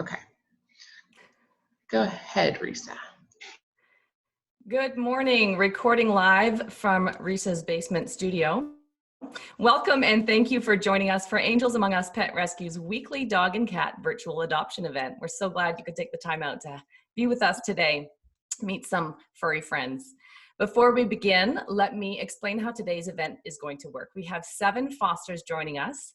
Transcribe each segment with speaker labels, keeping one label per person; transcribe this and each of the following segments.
Speaker 1: Okay. Go ahead, Risa.
Speaker 2: Good morning, recording live from Risa's basement studio. Welcome and thank you for joining us for Angels Among Us Pet Rescue's weekly dog and cat virtual adoption event. We're so glad you could take the time out to be with us today, meet some furry friends. Before we begin, let me explain how today's event is going to work. We have 7 fosters joining us.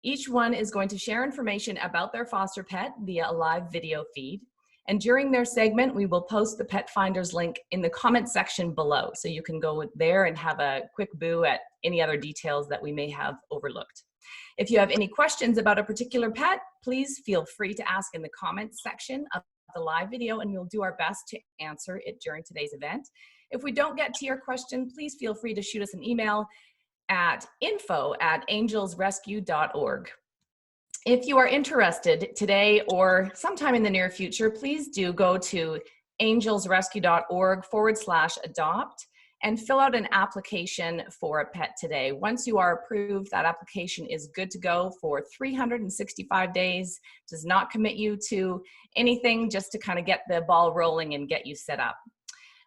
Speaker 2: Each one is going to share information about their foster pet via a live video feed. And during their segment, we will post the Pet Finders link in the comment section below. So you can go there and have a quick boo at any other details that we may have overlooked. If you have any questions about a particular pet, please feel free to ask in the comments section of the live video, and we'll do our best to answer it during today's event. If we don't get to your question, please feel free to shoot us an email at info@angelsrescue.org. If you are interested today or sometime in the near future, please do go to angelsrescue.org/adopt and fill out an application for a pet today. Once you are approved, that application is good to go for 365 days. Does not commit you to anything, just to kind of get the ball rolling and get you set up.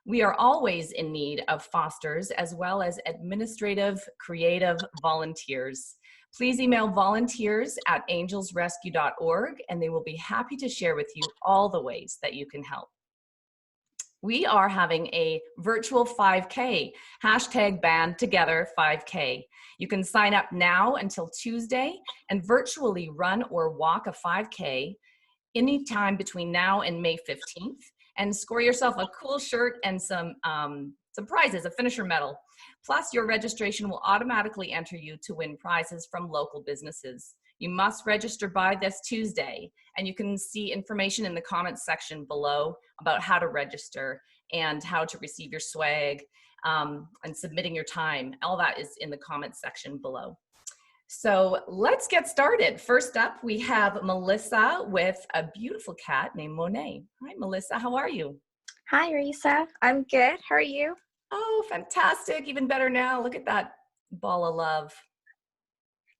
Speaker 2: We are always in need of fosters as well as administrative, creative volunteers. Please email volunteers@angelsrescue.org and they will be happy to share with you all the ways that you can help. We are having a virtual 5K, #BandTogether5K. You can sign up now until Tuesday and virtually run or walk a 5K anytime between now and May 15th and score yourself a cool shirt and some prizes, a finisher medal. Plus, your registration will automatically enter you to win prizes from local businesses. You must register by this Tuesday, and you can see information in the comments section below about how to register and how to receive your swag and submitting your time. All that is in the comments section below. So let's get started. First up, we have Melissa with a beautiful cat named Monet. Hi, Melissa, how are you?
Speaker 3: Hi, Risa. I'm good. How are you?
Speaker 2: Oh, fantastic. Even better now. Look at that ball of love.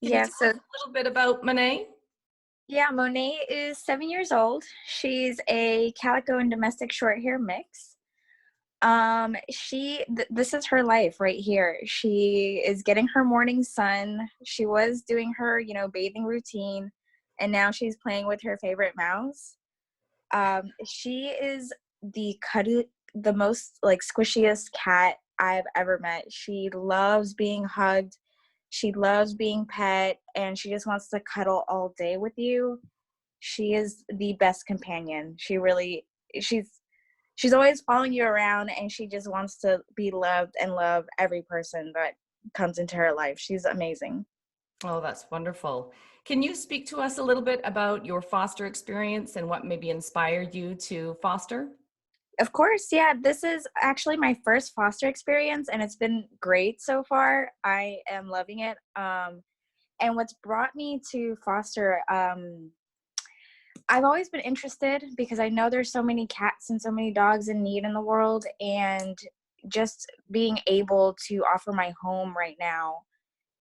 Speaker 2: Can you tell us a little bit about Monet?
Speaker 3: Yeah, Monet is 7 years old. She's a calico and domestic short hair mix. This is her life right here. She is getting her morning sun. She was doing her, bathing routine, and now she's playing with her favorite mouse. She is the most squishiest cat I've ever met. She loves being hugged. She loves being pet, and she just wants to cuddle all day with you. She is the best companion. She's always following you around, and she just wants to be loved and love every person that comes into her life. She's amazing.
Speaker 2: Oh, that's wonderful. Can you speak to us a little bit about your foster experience and what maybe inspired you to foster?
Speaker 3: Of course, yeah. This is actually my first foster experience, and it's been great so far. I am loving it. And what's brought me to foster, I've always been interested because I know there's so many cats and so many dogs in need in the world, and just being able to offer my home right now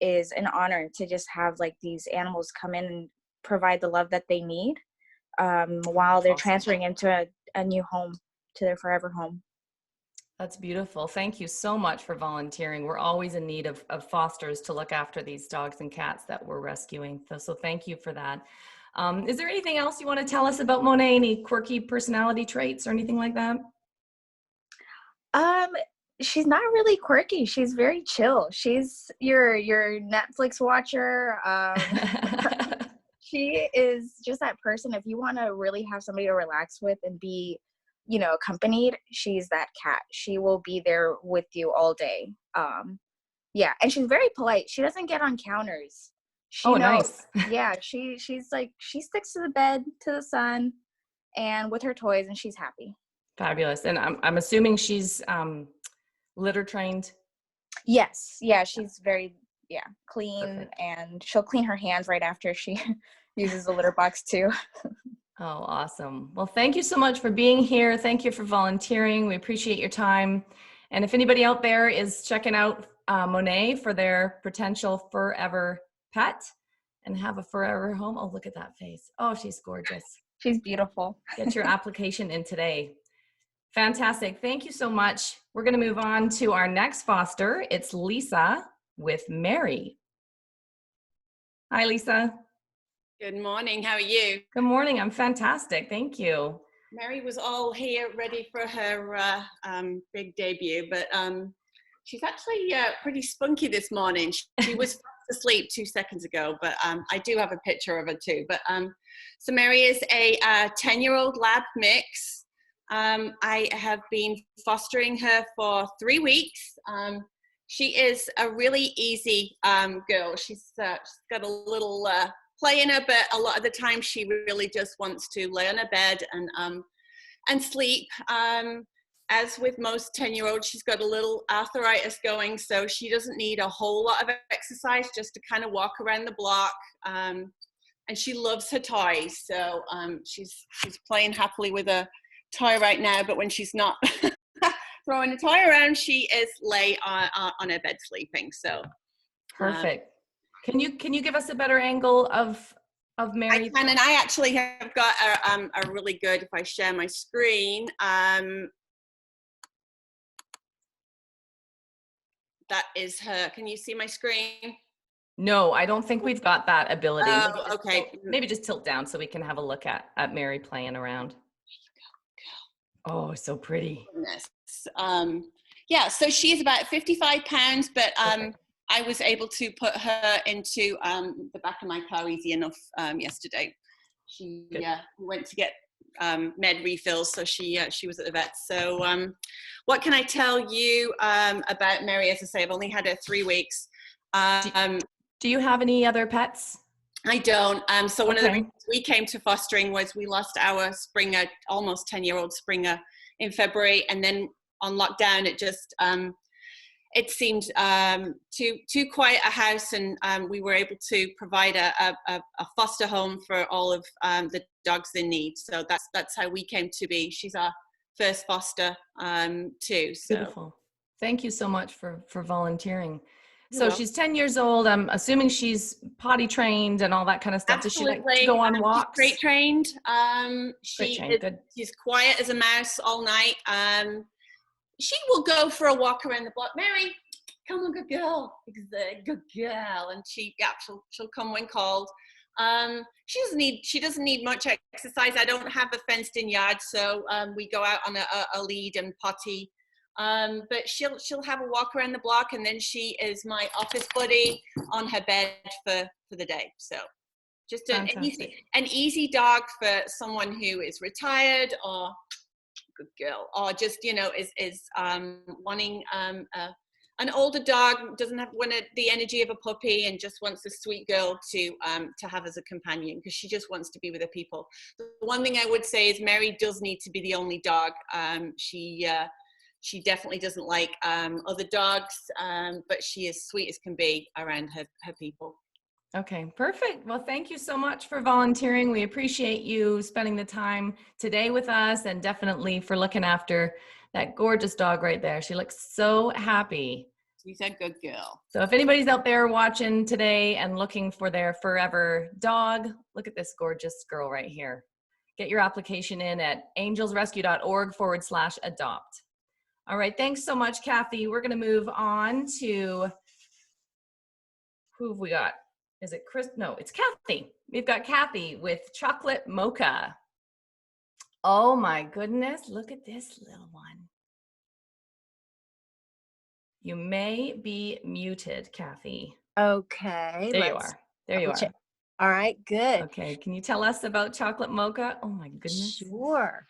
Speaker 3: is an honor, to just have these animals come in and provide the love that they need while they're transferring into a new home, to their forever home.
Speaker 2: That's beautiful. Thank you so much for volunteering. We're always in need of fosters to look after these dogs and cats that we're rescuing. So thank you for that. Is there anything else you want to tell us about Monet? Any quirky personality traits or anything like that?
Speaker 3: She's not really quirky. She's very chill. She's your Netflix watcher. She is just that person. If you want to really have somebody to relax with and be, accompanied, she's that cat. She will be there with you all day. Yeah, and she's very polite. She doesn't get on counters.
Speaker 2: Nice.
Speaker 3: Yeah, she's she sticks to the bed, to the sun, and with her toys, and she's happy.
Speaker 2: Fabulous. And I'm assuming she's litter trained?
Speaker 3: Yes. Yeah, she's very clean. Perfect. And she'll clean her hands right after she uses the litter box too.
Speaker 2: Oh, awesome. Well, thank you so much for being here. Thank you for volunteering. We appreciate your time. And if anybody out there is checking out Monet for their potential forever pet, and have a forever home. Oh, look at that face. Oh, she's gorgeous.
Speaker 3: She's beautiful.
Speaker 2: Get your application in today. Fantastic. Thank you so much. We're going to move on to our next foster. It's Lisa with Mary. Hi, Lisa.
Speaker 4: Good morning. How are you?
Speaker 2: Good morning. I'm fantastic. Thank you.
Speaker 4: Mary was all here ready for her big debut, but she's actually pretty spunky this morning. She was fast asleep 2 seconds ago, but I do have a picture of her too. But so Mary is a 10-year-old lab mix. I have been fostering her for 3 weeks. She is a really easy girl. She's got a little play in her, but a lot of the time she really just wants to lay on her bed and sleep. As with most 10-year-olds, she's got a little arthritis going, so she doesn't need a whole lot of exercise, just to kind of walk around the block. And she loves her toys, so she's playing happily with a toy right now, but when she's not throwing a toy around, she is lay on her bed sleeping. So
Speaker 2: perfect. Can you give us a better angle of Mary?
Speaker 4: I can, and I actually have got a really good, if I share my screen, that is her. Can you see my screen?
Speaker 2: No, I don't think we've got that ability.
Speaker 4: Oh, okay.
Speaker 2: Maybe just tilt down so we can have a look at Mary playing around. Oh, so pretty.
Speaker 4: Goodness. Yeah, so she's about 55 pounds, but I was able to put her into the back of my car easy enough yesterday. She went to get med refills, so she was at the vet. So what can I tell you about Mary? As I say, I've only had her 3 weeks.
Speaker 2: Do you have any other pets?
Speaker 4: I don't. So one of the reasons we came to fostering was we lost our Springer, almost 10-year-old Springer, in February, and then on lockdown it just it seemed too quiet a house, and we were able to provide a foster home for all of the dogs in need. So that's how we came to be. She's our first foster too. So.
Speaker 2: Beautiful. Thank you so much for volunteering. So she's 10 years old. I'm assuming she's potty trained and all that kind of stuff.
Speaker 4: Absolutely.
Speaker 2: Does she like to go on walks?
Speaker 4: She's crate trained. She's quiet as a mouse all night. She will go for a walk around the block. Mary, come on, good girl. Good girl. And she'll come when called. She doesn't need much exercise. I don't have a fenced in yard, so we go out on a lead and potty. But she'll have a walk around the block, and then she is my office buddy on her bed for the day. So just an easy dog for someone who is retired, or good girl, or just is wanting an older dog, doesn't have the energy of a puppy, and just wants a sweet girl to have as a companion, because she just wants to be with her people. The one thing I would say is Mary does need to be the only dog. She definitely doesn't like other dogs, but she is sweet as can be around her people.
Speaker 2: Okay, perfect. Well, thank you so much for volunteering. We appreciate you spending the time today with us, and definitely for looking after that gorgeous dog right there. She looks so happy.
Speaker 4: She's a good girl.
Speaker 2: So if anybody's out there watching today and looking for their forever dog, look at this gorgeous girl right here. Get your application in at angelsrescue.org/adopt. All right, thanks so much, Kathy. We're going to move on to, who have we got? Is it Chris? No, it's Kathy. We've got Kathy with Chocolate Mocha. Oh my goodness, look at this little one. You may be muted, Kathy.
Speaker 5: Okay.
Speaker 2: There you are. There you are.
Speaker 5: All right, good.
Speaker 2: Okay, can you tell us about Chocolate Mocha? Oh my goodness.
Speaker 5: Sure.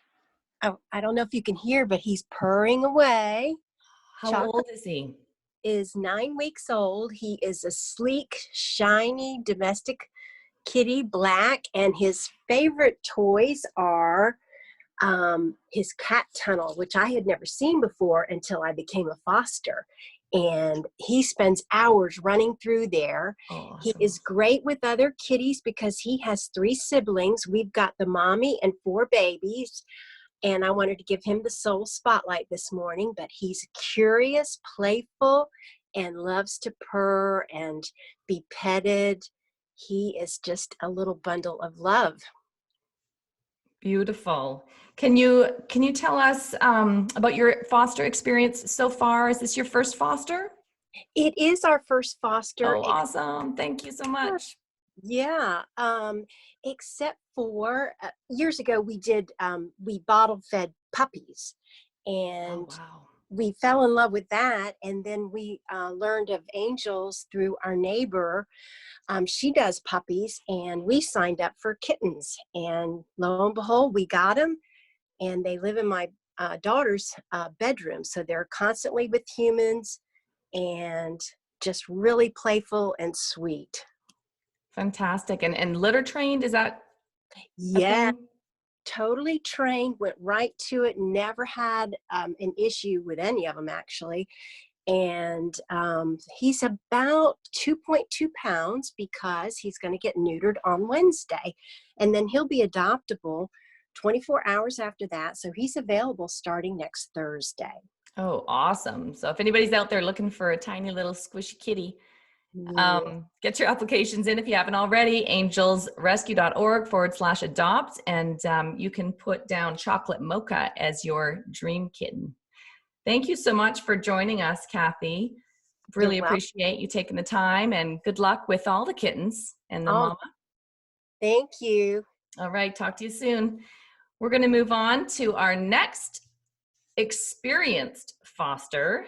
Speaker 5: Oh, I don't know if you can hear, but he's purring away.
Speaker 2: How old is he?
Speaker 5: Is 9 weeks old. He is a sleek, shiny domestic kitty, black, and his favorite toys are his cat tunnel, which I had never seen before until I became a foster. And he spends hours running through there.
Speaker 2: Awesome.
Speaker 5: He is great with other kitties because he has 3 siblings. We've got the mommy and 4 babies. And I wanted to give him the sole spotlight this morning, but he's curious, playful, and loves to purr and be petted. he is just a little bundle of love.
Speaker 2: Beautiful. Can you tell us about your foster experience so far? Is this your first foster?
Speaker 5: It is our first foster.
Speaker 2: Oh, awesome. Thank you so much.
Speaker 5: Yeah, except for years ago we bottle fed puppies,
Speaker 2: Oh,
Speaker 5: and
Speaker 2: wow.
Speaker 5: we fell in love with that. And then we learned of angels through our neighbor. She does puppies, and we signed up for kittens. And lo and behold, we got them, and they live in my daughter's bedroom. So they're constantly with humans and just really playful and sweet.
Speaker 2: Fantastic. And litter trained, is that a
Speaker 5: Yeah,
Speaker 2: thing?
Speaker 5: totally trained, went right to it, never had an issue with any of them actually. And he's about 2.2 pounds because he's going to get neutered on Wednesday. And then he'll be adoptable 24 hours after that. So he's available starting next Thursday.
Speaker 2: Oh, awesome. So if anybody's out there looking for a tiny little squishy kitty,
Speaker 5: Yeah.
Speaker 2: get your applications in if you haven't already, angelsrescue.org/adopt. And you can put down chocolate mocha as your dream kitten. Thank you so much for joining us, Kathy. Really
Speaker 5: You're welcome.
Speaker 2: appreciate you taking the time, and good luck with all the kittens and the
Speaker 5: Oh,
Speaker 2: mama.
Speaker 5: thank you.
Speaker 2: All right, talk to you soon. We're going to move on to our next experienced foster.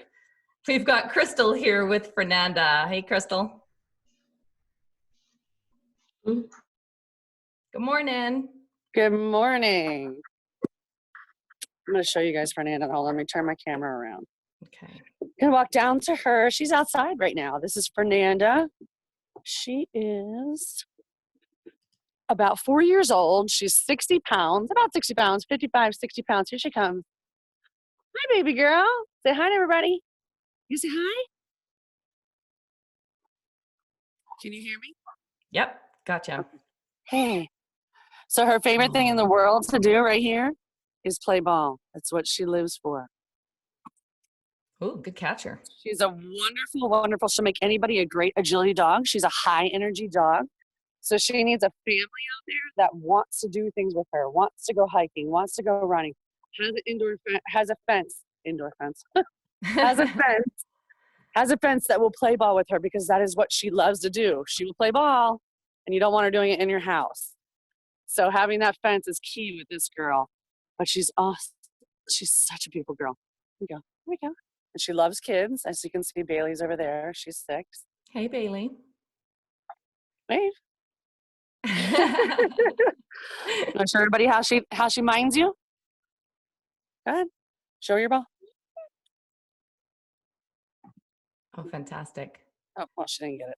Speaker 2: We've got Crystal here with Fernanda. Hey, Crystal. Good morning.
Speaker 6: Good morning. I'm going to show you guys Fernanda. Hold on, let me turn my camera around.
Speaker 2: Okay.
Speaker 6: Gonna walk down to her. She's outside right now. This is Fernanda. She is about 4 years old. She's 60 pounds, about 60 pounds, 55, 60 pounds. Here she comes. Hi, baby girl. Say hi to everybody. You say hi? Can you hear me?
Speaker 2: Yep, gotcha.
Speaker 6: Hey. So her favorite thing in the world to do right here is play ball. That's what she lives for.
Speaker 2: Oh, good catcher.
Speaker 6: She's a wonderful, wonderful. She'll make anybody a great agility dog. She's a high energy dog. So she needs a family out there that wants to do things with her, wants to go hiking, wants to go running, has a fence that will play ball with her, because that is what she loves to do. She will play ball, and you don't want her doing it in your house. So having that fence is key with this girl. But she's awesome. She's such a beautiful girl. Here we go. Here we go. And she loves kids. As you can see, Bailey's over there. She's 6.
Speaker 2: Hey, Bailey.
Speaker 6: Wave. Want to show everybody how she minds you? Go ahead. Show her your ball.
Speaker 2: Oh, fantastic.
Speaker 6: Oh, well, she didn't get it.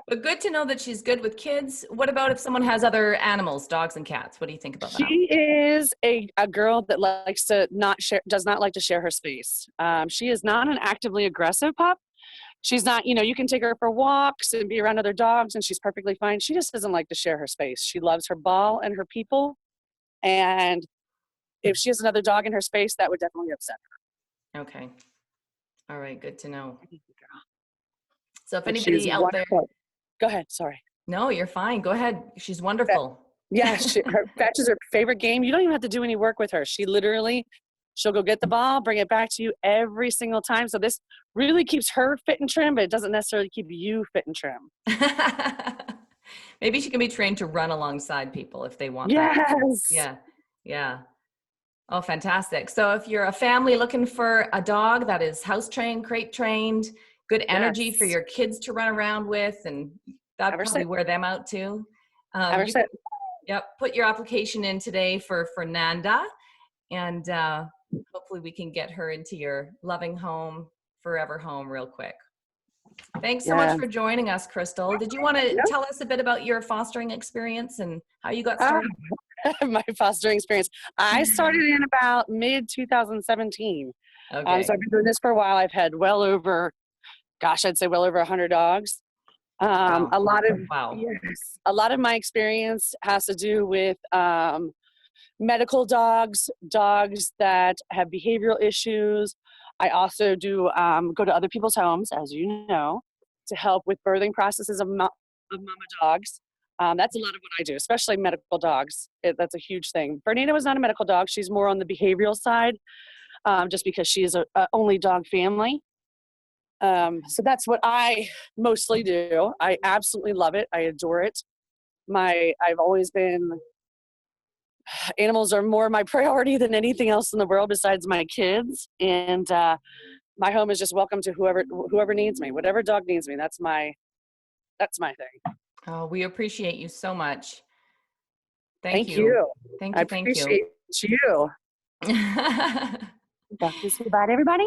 Speaker 2: But good to know that she's good with kids. What about if someone has other animals, dogs and cats? What do you think about that?
Speaker 6: She is a girl that likes to does not like to share her space. She is not an actively aggressive pup. She's not, you can take her for walks and be around other dogs, and she's perfectly fine. She just doesn't like to share her space. She loves her ball and her people. And if she has another dog in her space, that would definitely upset her.
Speaker 2: Okay. All right. Good to know. So if
Speaker 6: But
Speaker 2: anybody
Speaker 6: she's
Speaker 2: out there,
Speaker 6: wonderful. Go ahead. Sorry.
Speaker 2: no, you're fine. Go ahead. She's wonderful.
Speaker 6: Yeah, fetch is her favorite game. You don't even have to do any work with her. She'll go get the ball, bring it back to you every single time. So this really keeps her fit and trim, but it doesn't necessarily keep you fit and trim.
Speaker 2: Maybe she can be trained to run alongside people if they want
Speaker 6: Yes.
Speaker 2: that. Yeah. Yeah. Oh, fantastic. So if you're a family looking for a dog that is house trained, crate trained, good energy for your kids to run around with, and that'd probably wear them out too. Put your application in today for Fernanda, and hopefully we can get her into your loving home, forever home real quick. Thanks so much for joining us, Crystal. Did you want to tell us a bit about your fostering experience and how you got started?
Speaker 6: My fostering experience. I started in about mid-2017.
Speaker 2: Okay.
Speaker 6: So I've been doing this for a while. I've had I'd say well over 100 dogs.
Speaker 2: Wow.
Speaker 6: A lot of my experience has to do with medical dogs that have behavioral issues. I also do go to other people's homes, as you know, to help with birthing processes of of mama dogs. That's a lot of what I do, especially medical dogs. That's a huge thing. Fernanda was not a medical dog. She's more on the behavioral side, just because she is a only dog family. So that's what I mostly do. I absolutely love it. I adore it. I've always been, animals are more my priority than anything else in the world besides my kids. And my home is just welcome to whoever needs me, whatever dog needs me. That's my thing.
Speaker 2: Oh, we appreciate you so much. Thank
Speaker 6: Thank
Speaker 2: you.
Speaker 6: you.
Speaker 2: Thank
Speaker 6: I
Speaker 2: you. Thank
Speaker 6: appreciate you.
Speaker 2: you.
Speaker 6: Bye, everybody.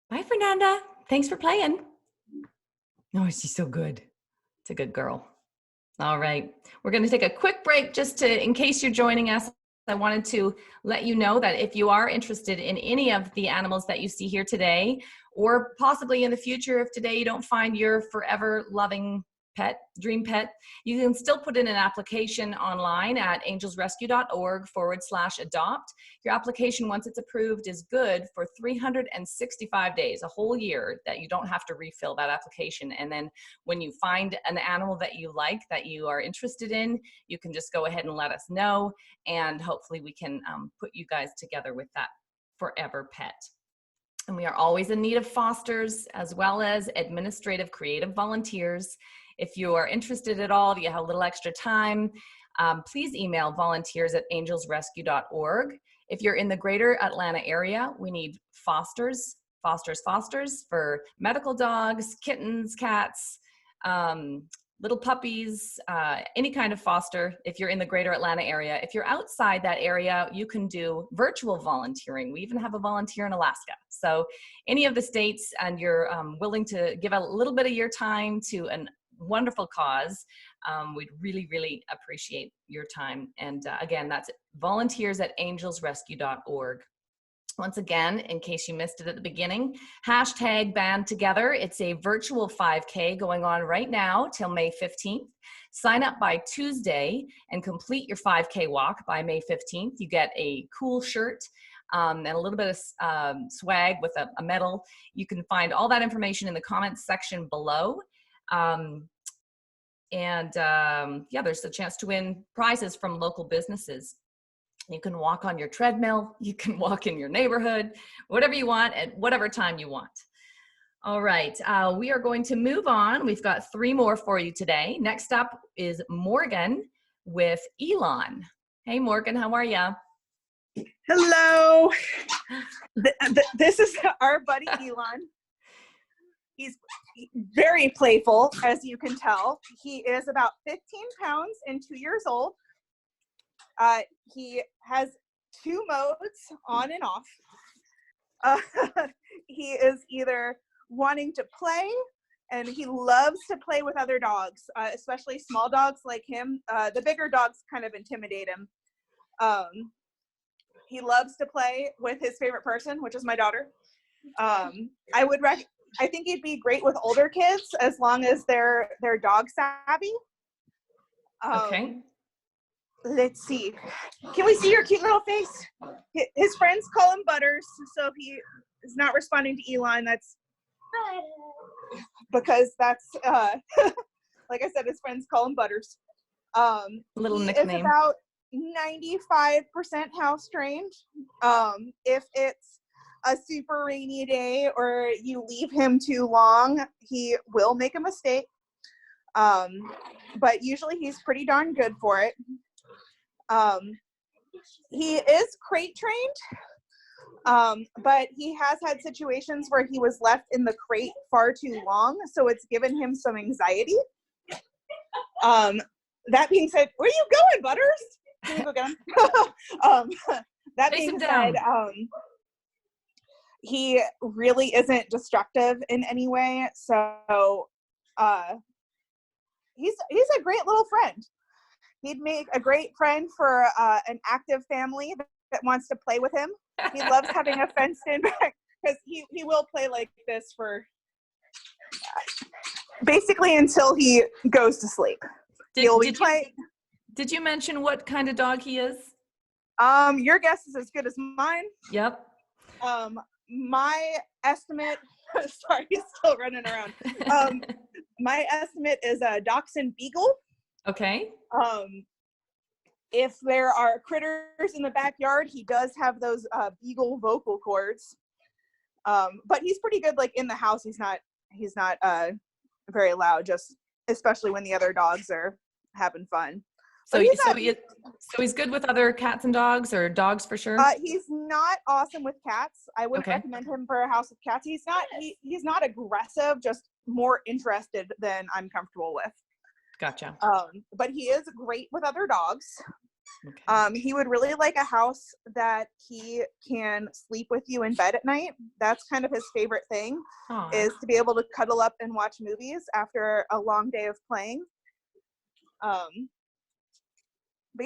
Speaker 2: Bye, Fernanda. Thanks for playing. Oh, she's so good. It's a good girl. All right. We're going to take a quick break just in case you're joining us. I wanted to let you know that if you are interested in any of the animals that you see here today, or possibly in the future, if today you don't find your forever loving pet, dream pet, you can still put in an application online at angelsrescue.org/adopt. Your application, once it's approved, is good for 365 days, a whole year, that you don't have to refill that application. And then when you find an animal that you like, that you are interested in, you can just go ahead and let us know, and hopefully we can put you guys together with that forever pet. And we are always in need of fosters as well as administrative creative volunteers. If you are interested at all, if you have a little extra time, please email volunteers@angelsrescue.org. If you're in the greater Atlanta area, we need fosters for medical dogs, kittens, cats, little puppies, any kind of foster if you're in the greater Atlanta area. If you're outside that area, you can do virtual volunteering. We even have a volunteer in Alaska. So any of the states, and you're willing to give a little bit of your time to a wonderful cause, we'd really, really appreciate your time. And again, that's volunteers@angelsrescue.org. Once again, in case you missed it at the beginning, #BandTogether. It's a virtual 5K going on right now till May 15th. Sign up by Tuesday and complete your 5K walk by May 15th. You get a cool shirt and a little bit of swag with a medal. You can find all that information in the comments section below. Yeah, there's a chance to win prizes from local businesses. You can walk on your treadmill, you can walk in your neighborhood, whatever you want at whatever time you want. All right, we are going to move on. We've got 3 more for you today. Next up is Morgan with Elon. Hey, Morgan, how are you?
Speaker 7: Hello. This is our buddy Elon. He's very playful, as you can tell. He is about 15 pounds and 2 years old. He has 2 modes, on and off. He is either wanting to play, and he loves to play with other dogs, especially small dogs like him. The bigger dogs kind of intimidate him. He loves to play with his favorite person, which is my daughter. I think he'd be great with older kids as long as they're dog savvy.
Speaker 2: Okay.
Speaker 7: Let's see. Can we see your cute little face? His friends call him Butters, so if he is not responding to Elon, that's because that's like I said, his friends call him Butters.
Speaker 2: Little
Speaker 7: he
Speaker 2: nickname.
Speaker 7: is about 95% house trained. If it's a super rainy day or you leave him too long, he will make a mistake. But usually he's pretty darn good for it. He is crate trained, but he has had situations where he was left in the crate far too long, so it's given him some anxiety. That being said, where are you going, Butters? Can we go get him? That being said, he really isn't destructive in any way, so he's a great little friend. He'd make a great friend for an active family that wants to play with him. He loves having a fenced-in back, because he will play like this for basically until he goes to sleep.
Speaker 2: Did you mention what kind of dog he is?
Speaker 7: Your guess is as good as mine.
Speaker 2: Yep.
Speaker 7: My estimate, sorry, he's still running around. my estimate is a Dachshund Beagle.
Speaker 2: Okay.
Speaker 7: If there are critters in the backyard, he does have those Beagle vocal cords. But he's pretty good, like in the house. He's not very loud, just especially when the other dogs are having fun.
Speaker 2: So,
Speaker 7: But
Speaker 2: he's good with other cats and dogs, or dogs for sure?
Speaker 7: he's not awesome with cats. I wouldn't recommend him for a house with cats. He's not aggressive, just more interested than I'm comfortable with.
Speaker 2: Gotcha.
Speaker 7: But he is great with other dogs.
Speaker 2: Okay.
Speaker 7: He would really like a house that he can sleep with you in bed at night. That's kind of his favorite thing,
Speaker 2: Aw.
Speaker 7: is to be able to cuddle up and watch movies after a long day of playing. But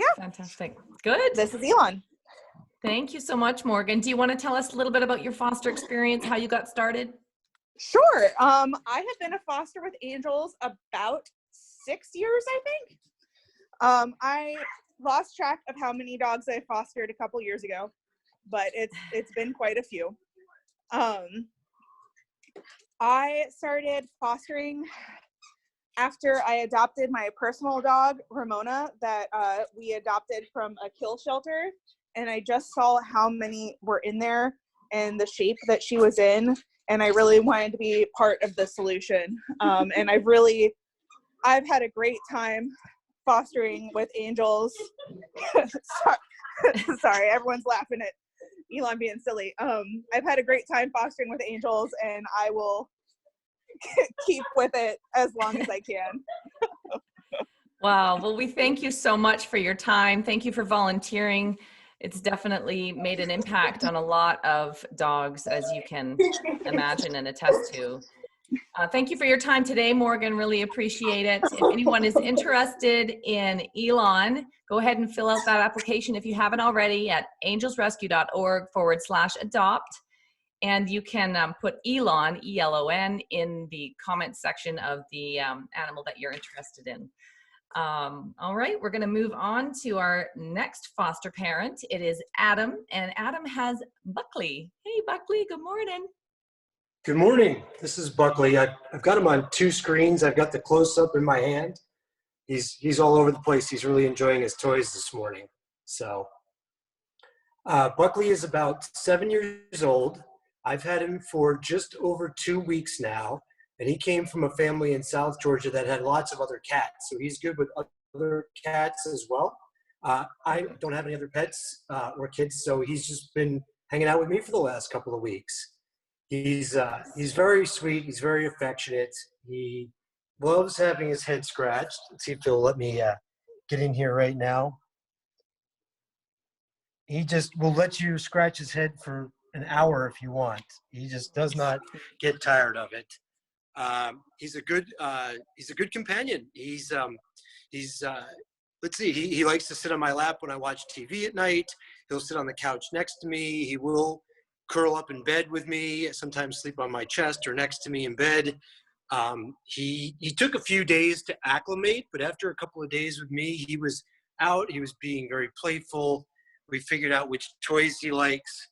Speaker 7: yeah,
Speaker 2: Fantastic. Good.
Speaker 7: this is Elon.
Speaker 2: Thank you so much, Morgan. Do you want to tell us a little bit about your foster experience, how you got started?
Speaker 7: Sure. I have been a foster with Angels about 6 years, I think. I lost track of how many dogs I fostered a couple years ago, but it's been quite a few. I started fostering after I adopted my personal dog, Ramona, that we adopted from a kill shelter. And I just saw how many were in there and the shape that she was in. And I really wanted to be part of the solution. And I've had a great time fostering with Angels. Sorry, everyone's laughing at Elon being silly. I've had a great time fostering with Angels, and I will keep with it as long as I can.
Speaker 2: Wow. Well, we thank you so much for your time. Thank you for volunteering. It's definitely made an impact on a lot of dogs, as you can imagine and attest to. Thank you for your time today, Morgan. Really appreciate it. If anyone is interested in Elon, go ahead and fill out that application if you haven't already at angelsrescue.org/adopt. And you can put Elon, E-L-O-N, in the comment section of the animal that you're interested in. All right, we're going to move on to our next foster parent. It is Adam, and Adam has Buckley. Hey, Buckley, good morning.
Speaker 8: Good morning. This is Buckley. I've got him on two screens. I've got the close-up in my hand. He's all over the place. He's really enjoying his toys this morning. So Buckley is about 7 years old. I've had him for just over 2 weeks now, and he came from a family in South Georgia that had lots of other cats. So he's good with other cats as well. I don't have any other pets or kids, so he's just been hanging out with me for the last couple of weeks. He's very sweet. He's very affectionate. He loves having his head scratched. Let's see if he'll let me get in here right now. He just will let you scratch his head for an hour if you want. He just does not get tired of it. He's a good companion. Let's see. He likes to sit on my lap when I watch TV at night. He'll sit on the couch next to me. He will curl up in bed with me, sometimes sleep on my chest or next to me in bed. He took a few days to acclimate, but after a couple of days with me, he was out. He was being very playful. We figured out which toys he likes.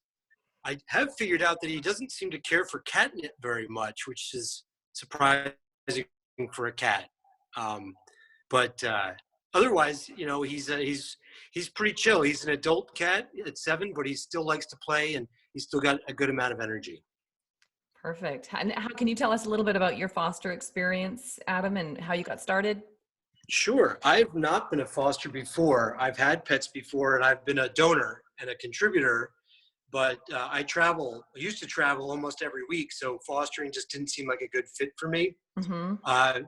Speaker 8: I have figured out that he doesn't seem to care for catnip very much, which is surprising for a cat. But otherwise, you know, he's pretty chill. He's an adult cat at 7, but he still likes to play, and he's still got a good amount of energy.
Speaker 2: Perfect. And how can you tell us a little bit about your foster experience, Adam, and how you got started?
Speaker 8: Sure. I've not been a foster before. I've had pets before, and I've been a donor and a contributor, but I used to travel almost every week, so fostering just didn't seem like a good fit for me.
Speaker 2: Mm-hmm.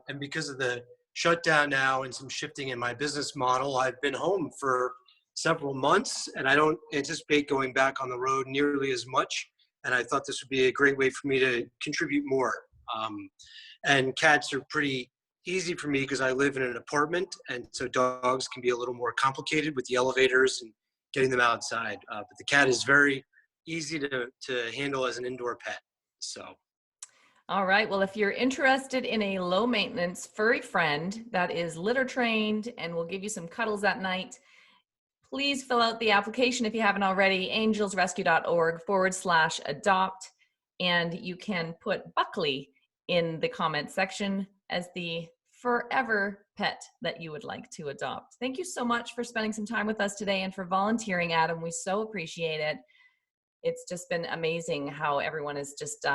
Speaker 8: And because of the shutdown now and some shifting in my business model, I've been home for several months, and I don't anticipate going back on the road nearly as much. And I thought this would be a great way for me to contribute more. And cats are pretty easy for me because I live in an apartment, and so dogs can be a little more complicated with the elevators and getting them outside. But the cat is very easy to handle as an indoor pet. So.
Speaker 2: All right. Well, if you're interested in a low maintenance furry friend that is litter trained and will give you some cuddles at night, please fill out the application if you haven't already, angelsrescue.org/adopt. And you can put Buckley in the comment section as the forever pet that you would like to adopt. Thank you so much for spending some time with us today and for volunteering, Adam. We so appreciate it. It's just been amazing how everyone has just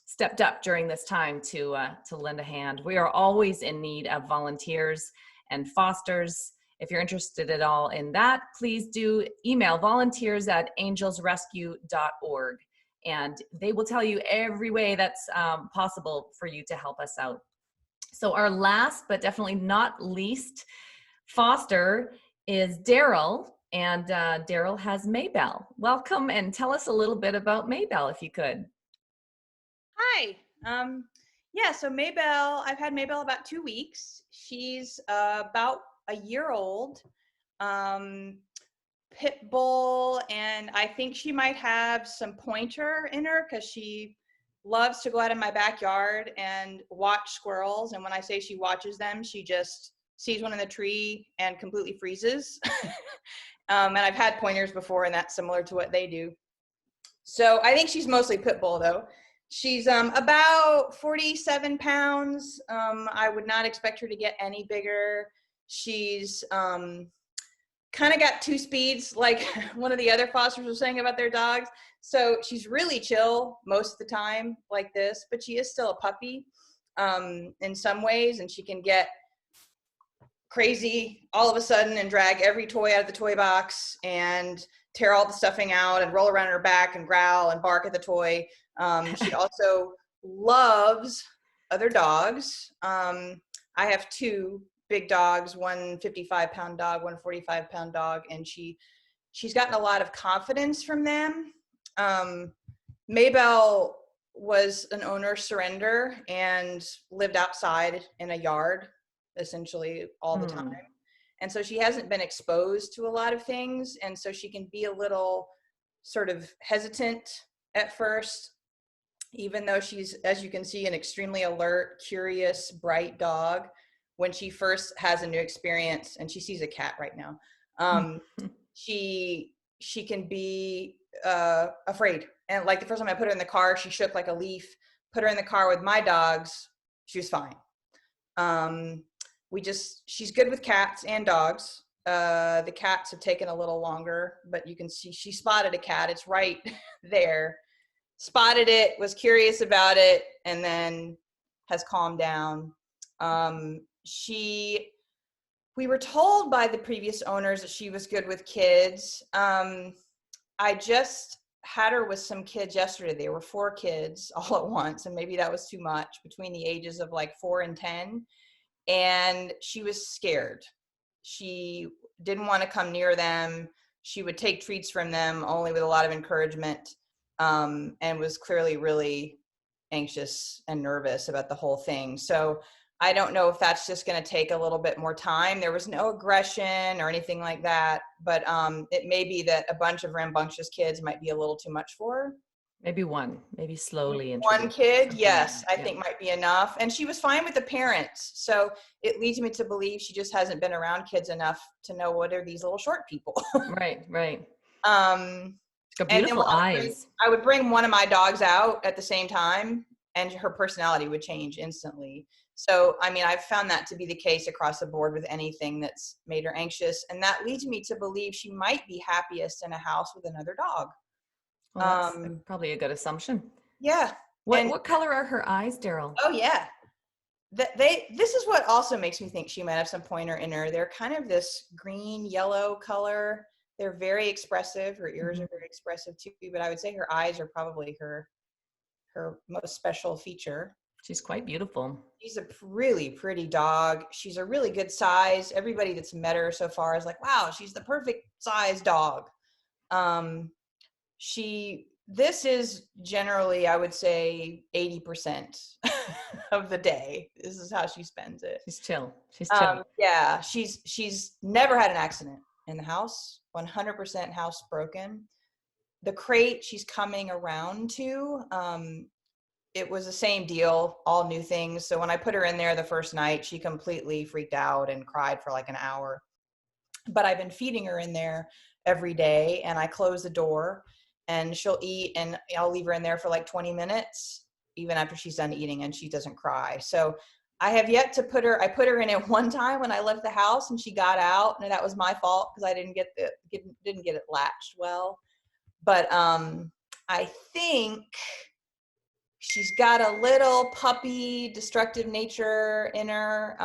Speaker 2: stepped up during this time to lend a hand. We are always in need of volunteers and fosters. If you're interested at all in that, please do email volunteers@angelsrescue.org, and they will tell you every way that's possible for you to help us out. So our last, but definitely not least, foster is Daryl, and Daryl has Maybelle. Welcome, and tell us a little bit about Maybelle, if you could.
Speaker 9: Hi. Yeah, so Maybelle, I've had Maybelle about 2 weeks. She's about a year old, pit bull, and I think she might have some pointer in her because she loves to go out in my backyard and watch squirrels. And when I say she watches them, she just sees one in the tree and completely freezes. And I've had pointers before, and that's similar to what they do. So I think she's mostly pit bull, though. She's about 47 pounds. I would not expect her to get any bigger. She's kind of got 2 speeds, like one of the other fosters was saying about their dogs. So she's really chill most of the time like this, but she is still a puppy in some ways, and she can get crazy all of a sudden and drag every toy out of the toy box and tear all the stuffing out and roll around on her back and growl and bark at the toy. She also loves other dogs. I have 2 big dogs, one 55-pound dog, one 45-pound dog, and she's gotten a lot of confidence from them. Maybelle was an owner surrender and lived outside in a yard essentially all the time. And so she hasn't been exposed to a lot of things, and so she can be a little sort of hesitant at first, even though she's, as you can see, an extremely alert, curious, bright dog. When she first has a new experience, and she sees a cat right now, she can be afraid. And like the first time I put her in the car, she shook like a leaf. Put her in the car with my dogs, she was fine. She's good with cats and dogs. The cats have taken a little longer, but you can see she spotted a cat. It's right there. Spotted it, was curious about it, and then has calmed down. We were told by the previous owners that she was good with kids. I just had her with some kids yesterday. There were 4 kids all at once, and maybe that was too much, between the ages of like 4 and 10. And she was scared. She didn't want to come near them. She would take treats from them only with a lot of encouragement, and was clearly really anxious and nervous about the whole thing. So I don't know if that's just going to take a little bit more time. There was no aggression or anything like that, but it may be that a bunch of rambunctious kids might be a little too much for her.
Speaker 2: Maybe slowly.
Speaker 9: One kid, yes, I think might be enough. And she was fine with the parents. So it leads me to believe she just hasn't been around kids enough to know what are these little short people.
Speaker 2: Right.
Speaker 9: Got beautiful eyes. I would bring one of my dogs out at the same time, and her personality would change instantly. So, I mean, I've found that to be the case across the board with anything that's made her anxious. And that leads me to believe she might be happiest in a house with another dog.
Speaker 2: Well, that's probably a good assumption.
Speaker 9: Yeah.
Speaker 2: What color are her eyes, Daryl?
Speaker 9: Oh, yeah. This is what also makes me think she might have some pointer in her. They're kind of this green, yellow color. They're very expressive. Her ears are very expressive too, but I would say her eyes are probably her most special feature.
Speaker 2: She's quite beautiful.
Speaker 9: She's a really pretty dog. She's a really good size. Everybody that's met her so far is like, wow, she's the perfect size dog. This is generally, I would say, 80% of the day. This is how she spends it.
Speaker 2: She's chill.
Speaker 9: Yeah, she's never had an accident in the house. 100% housebroken. The crate she's coming around to, it was the same deal, all new things. So when I put her in there the first night, she completely freaked out and cried for like an hour. But I've been feeding her in there every day, and I close the door, and she'll eat, and I'll leave her in there for like 20 minutes, even after she's done eating, and she doesn't cry. So I have yet to put her, I put her in it one time when I left the house and she got out, and that was my fault because I didn't get it latched well. But I think she's got a little puppy destructive nature in her.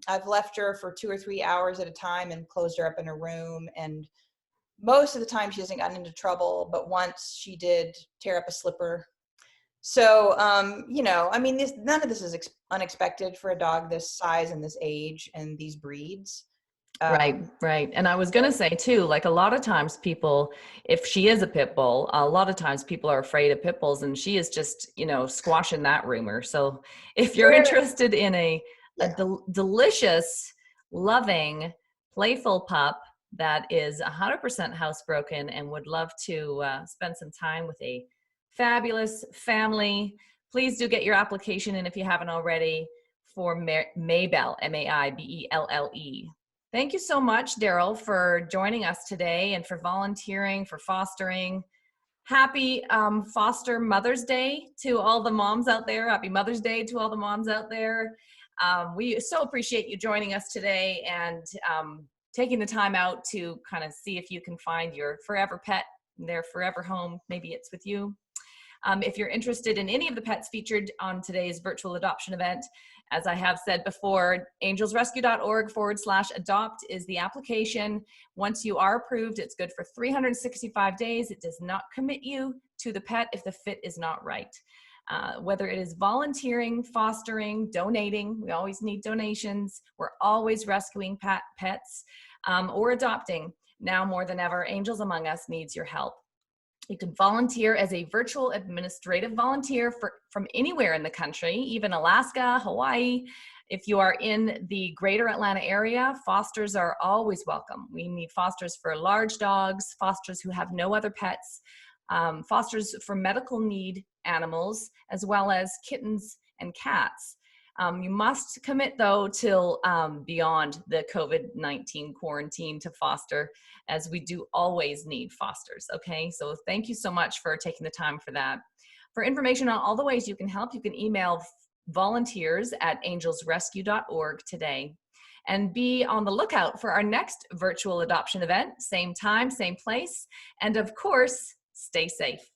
Speaker 9: I've left her for 2 or 3 hours at a time and closed her up in her room. And most of the time she hasn't gotten into trouble, but once she did tear up a slipper. So, you know, I mean, none of this is unexpected for a dog this size and this age and these breeds.
Speaker 2: Right, right. And I was going to say too, like a lot of times people, if she is a pit bull, a lot of times people are afraid of pit bulls, and she is just, you know, squashing that rumor. So if you're interested in a delicious, loving, playful pup that is 100% housebroken and would love to spend some time with a fabulous family, please do get your application in if you haven't already for Maybelle, Maibelle. Thank you so much, Daryl, for joining us today and for volunteering, for fostering. Happy Foster Mother's Day to all the moms out there. Happy Mother's Day to all the moms out there. We so appreciate you joining us today and taking the time out to kind of see if you can find your forever pet, their forever home. Maybe it's with you. If you're interested in any of the pets featured on today's virtual adoption event, as I have said before, angelsrescue.org/adopt is the application. Once you are approved, it's good for 365 days. It does not commit you to the pet if the fit is not right. Whether it is volunteering, fostering, donating, we always need donations. We're always rescuing pets or adopting. Now more than ever, Angels Among Us needs your help. You can volunteer as a virtual administrative volunteer from anywhere in the country, even Alaska, Hawaii. If you are in the greater Atlanta area, fosters are always welcome. We need fosters for large dogs, fosters who have no other pets, fosters for medical need animals, as well as kittens and cats. You must commit, though, till beyond the COVID-19 quarantine to foster, as we do always need fosters, okay? So thank you so much for taking the time for that. For information on all the ways you can help, you can email volunteers@angelsrescue.org today. And be on the lookout for our next virtual adoption event, same time, same place. And of course, stay safe.